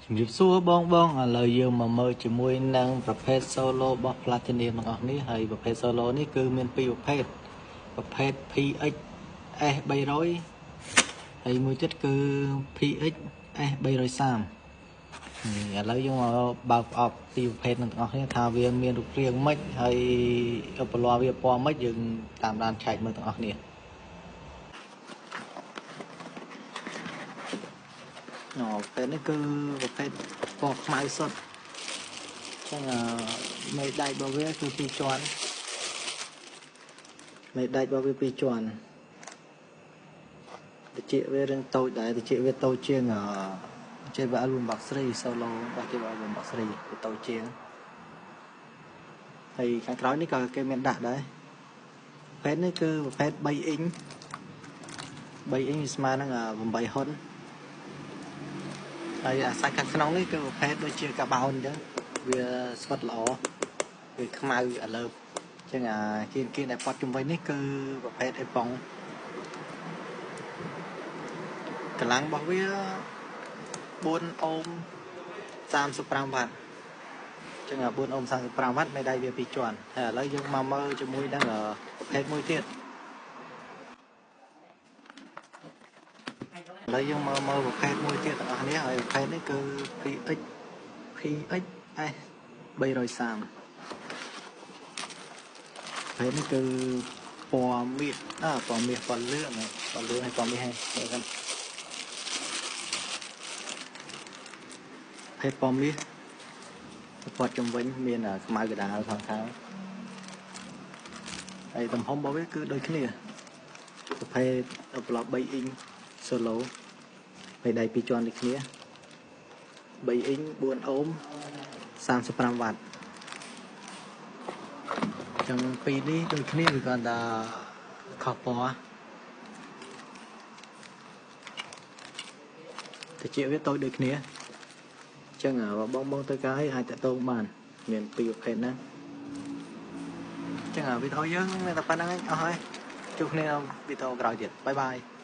ជំរាបសួរបងឥឡូវយើងមកមើលជាមួយនឹងប្រភេទ solo របស់ Platinum ទាំងអស់នេះហើយប្រភេទ solo នេះគឺមានពីរប្រភេទPX S300 ហើយមួយទៀតគឺ PX S330 ឥឡូវយើងមកបើកប្រអប់ពីរប្រភេទទាំងអស់នេះថាវាមានរូបរាងម៉េចហើយឧបល័យវាពណ៌ម៉េចយើងតាមដានឆែកមើលទាំងអស់គ្នាពេលនេះគឺប្រភេទពណ៌ខ្មៅសុទ្ធចឹងមេដែករបស់វាគឺ2ជាន់មេដែករបស់វា2ជាន់តិចវារឿងតូចដែរតិចវាតូចជាងJBL Box 3 Solo របស់ JBL Box 3វាតូចជាងហើយខាងក្រោយនេះក៏គេមានដាក់ដែរប្រភេទនេះគឺប្រភេទ3អ៊ីងស្មើនឹង8ហ៊ុនហើយអាសាច់ខាងក្នុងនេះគឺប្រភេទដូចជាកាបោនអញ្ចឹងវាស្វិតល្អវាខ្មៅអាលើបអញ្ចឹងគៀនដែលប៉ាត់ជំវិញនេះគឺប្រភេទអេប៉ុងកម្លាំងរបស់វា4អូម35វ៉ាត់អញ្ចឹង4អូម35វ៉ាត់មេដៃវា2ជាន់ហើយឥឡូវយើងមកមើលជាមួយនឹងប្រភេទមួយទៀតឥឡូវយើងមើលប្រភេទមួយទៀតទាំងអស់នេះហើយប្រភេទនេះគឺ PX S 330ប្រភេទនេះគឺពណ៌មាសពណ៌មាសពណ៌លឿងហើយពណ៌មាសហើយហ្នឹងភេទពណ៌មាសព័ទ្ធជំវិញមានខ្មៅកដាលខាងហើយទំហំរបស់វាគឺដូចគ្នាប្រភេទប្លុក3អ៊ីង Solo មេដៃ2ជាន់ដូចគ្នា3អ៊ីង4អូម35វ៉ាត់ចឹងពីរនេះដូចគ្នាវាគាត់ថាខុសពណ៌តិចវាតូចដូចគ្នាចឹងបងទៅកាយអាចតតងបានមានពីរប្រភេទហ្នឹងចឹងវីដេអូយើងមានតែប៉ុណ្្នឹងឯងអស់ហើយជួបគ្នានៅវីដេអូក្រោយទៀតបាយបាយ